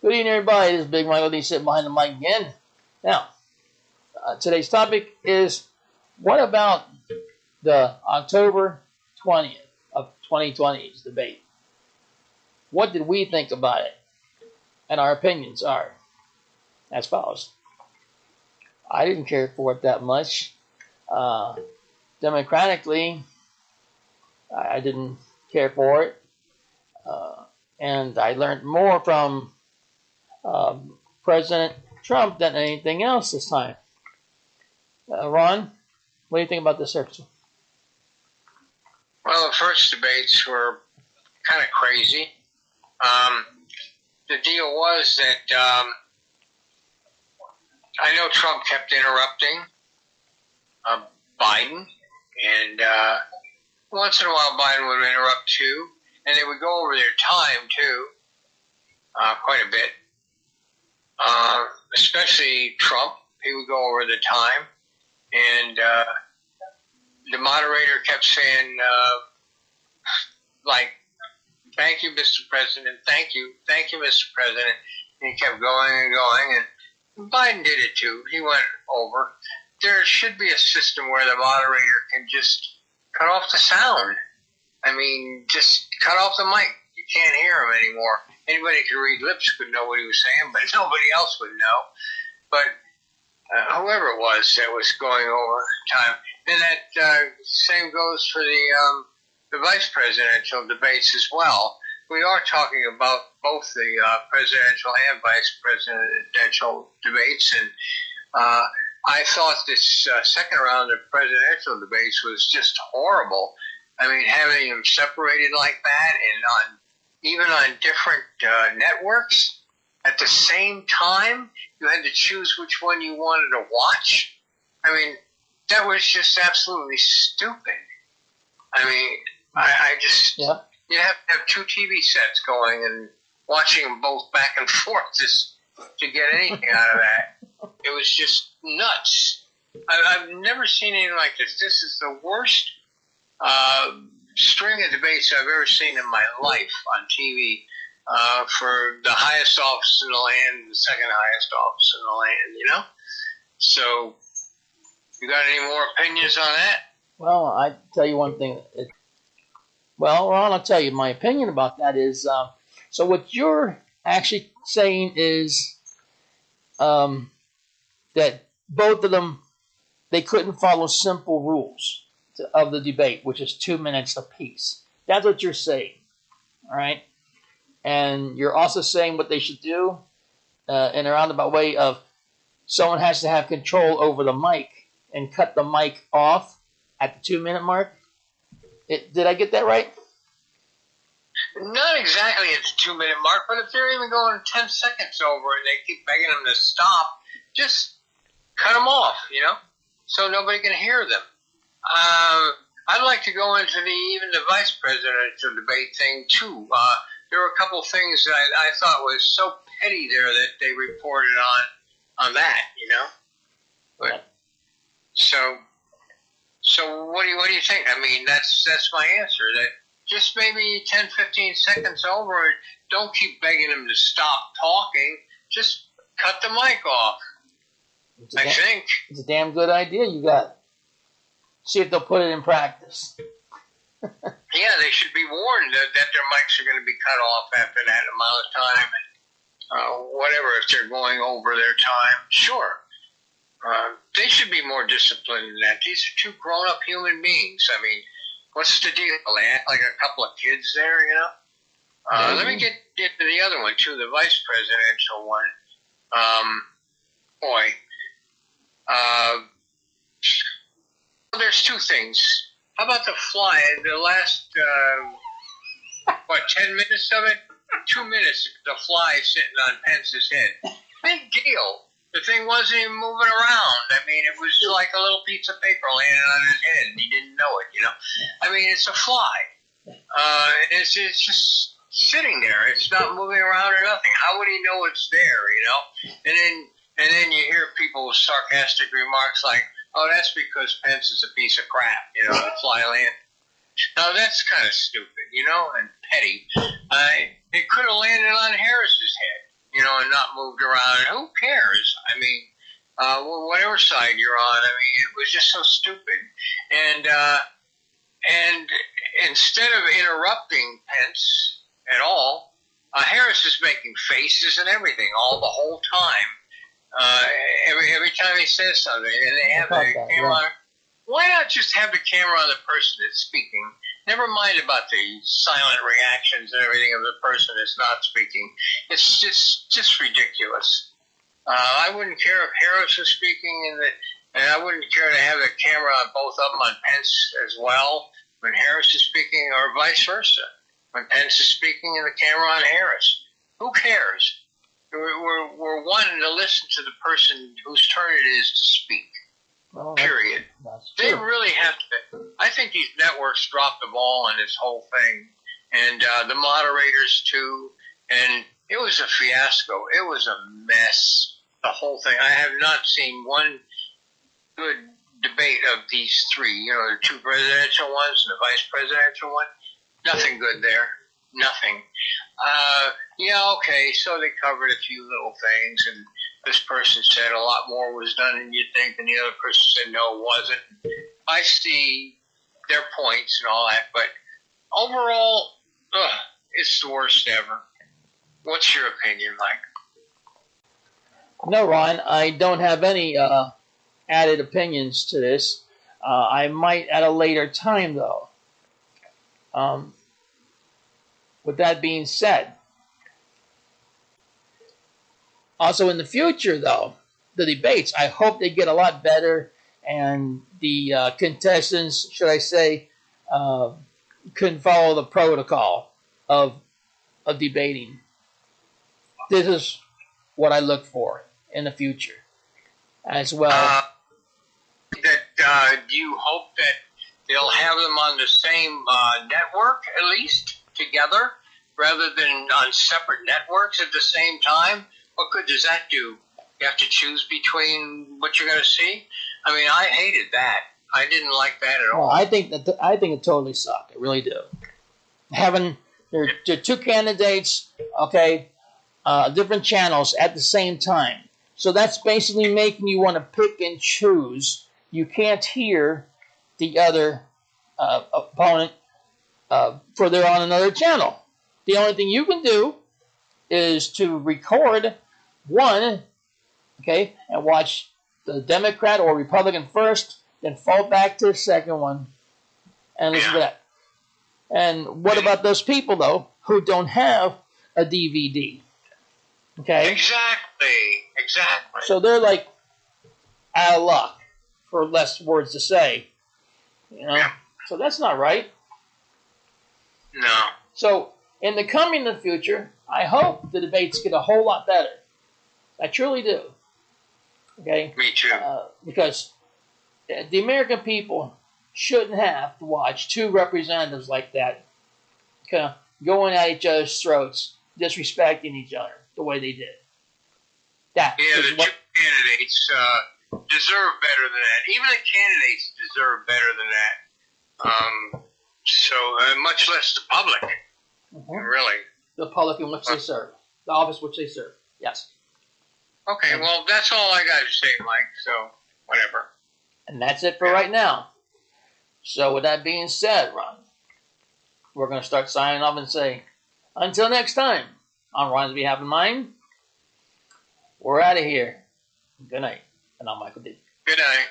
Good evening, everybody. This is Big Michael D sitting behind the mic again. Now, today's topic is what about the October 20th of 2020's debate? What did we think about it? And our opinions are as follows. I didn't care for it that much. Democratically, I didn't care for it. And I learned more from President Trump than anything else this time. Ron, what do you think about this episode? Well, the first debates were kind of crazy. The deal was that I know Trump kept interrupting Biden, and once in a while Biden would interrupt too, and they would go over their time too, quite a bit. Especially Trump, he would go over the time, and the moderator kept saying, thank you, Mr. President, thank you, Mr. President, and he kept going and going, and Biden did it too. He went over. There should be a system where the moderator can just cut off the sound. I mean, just cut off the mic. You can't hear him anymore. Anybody who could read lips could know what he was saying, but nobody else would know. But whoever it was that was going over time. And that same goes for the vice presidential debates as well. We are talking about both the presidential and vice presidential debates, and I thought this second round of presidential debates was just horrible. I mean, having them separated like that and even on different networks at the same time, you had to choose which one you wanted to watch. I mean, that was just absolutely stupid. I mean, I just, you have to have two TV sets going and watching them both back and forth just to get anything out of that. It was just nuts. I've never seen anything like this. This is the worst string of debates I've ever seen in my life on TV for the highest office in the land and the second highest office in the land, you know? So, you got any more opinions on that? Well, I tell you one thing. Well, Ron, I'll tell you my opinion about that is, so what you're actually saying is that both of them, they couldn't follow simple rules of the debate, which is 2 minutes apiece. That's what you're saying, all right? And you're also saying what they should do in a roundabout way of someone has to have control over the mic and cut the mic off at the 2 minute mark. Did I get that right? Not exactly at the 2 minute mark, but if they're even going 10 seconds over and they keep begging them to stop, just cut them off, you know, so nobody can hear them. I'd like to go into even the vice presidential debate thing too. There were a couple things that I thought was so petty there that they reported on that, you know. But so what do you think? I mean, that's my answer. That just maybe 10, 15 seconds over, and don't keep begging them to stop talking. Just cut the mic off. I think it's a damn good idea you got. See if they'll put it in practice. Yeah, they should be warned that their mics are going to be cut off after that amount of time, and whatever, if they're going over their time, sure. They should be more disciplined than that. These are two grown-up human beings. I mean, what's the deal? They act like a couple of kids there, you know? Let me get to the other one, too, the vice presidential one. There's two things. How about the fly? The last, 10 minutes of it? 2 minutes, the fly sitting on Pence's head. Big deal. The thing wasn't even moving around. I mean, it was like a little piece of paper landing on his head, and he didn't know it, you know? I mean, it's a fly. It's just sitting there. It's not moving around or nothing. How would he know it's there, you know? And then you hear people with sarcastic remarks like, oh, that's because Pence is a piece of crap, you know, the fly land. Now, that's kind of stupid, you know, and petty. It could have landed on Harris's head, you know, and not moved around. And who cares? I mean, whatever side you're on. I mean, it was just so stupid. And instead of interrupting Pence at all, Harris is making faces and everything the whole time. Every time he says something, and they have the camera. Yeah. Why not just have the camera on the person that's speaking? Never mind about the silent reactions and everything of the person that's not speaking. It's just ridiculous. I wouldn't care if Harris was speaking, and I wouldn't care to have the camera on both of them, on Pence as well, when Harris is speaking, or vice versa. When Pence is speaking and the camera on Harris. Who cares? We're wanting to listen to the person whose turn it is to speak. Well, period. They really have to. I think these networks dropped the ball on this whole thing, and the moderators too. And it was a fiasco. It was a mess. The whole thing. I have not seen one good debate of these three. You know, the two presidential ones and the vice presidential one. Nothing good there. Nothing. Yeah, okay. So they covered a few little things, and this person said a lot more was done than you'd think, and the other person said no, it wasn't. I see their points and all that, but overall, it's the worst ever. What's your opinion, Mike? No, Ron, I don't have any added opinions to this. I might at a later time, though. With that being said, also in the future, though, the debates, I hope they get a lot better, and the contestants, should I say, can follow the protocol of debating. This is what I look for in the future as well. Do you hope that they'll have them on the same network, at least, together, rather than on separate networks at the same time? What good does that do? You have to choose between what you're going to see? I mean, I hated that. I didn't like that at all. Well, I think it totally sucked. I really do. Having there are two candidates, okay, different channels at the same time. So that's basically making you want to pick and choose. You can't hear the other opponent for they're on another channel. The only thing you can do is to record one, okay, and watch the Democrat or Republican first, then fall back to the second one and listen to that. And what about those people, though, who don't have a DVD? Okay? Exactly. So they're like out of luck, for less words to say. You know? Yeah. So that's not right. No. So in the coming future, I hope the debates get a whole lot better. I truly do. Okay? Me too. Because the American people shouldn't have to watch two representatives like that kind of going at each other's throats, disrespecting each other the way they did. The two candidates deserve better than that. Even the candidates deserve better than that. Much less the public. Mm-hmm. Really. The public in which they serve. The office which they serve. Yes. Okay, well, that's all I got to say, Mike, so whatever. And that's it for right now. So with that being said, Ron, we're going to start signing off and say, until next time, on Ron's behalf and mine, we're out of here. Good night. And I'm Michael D. Good night.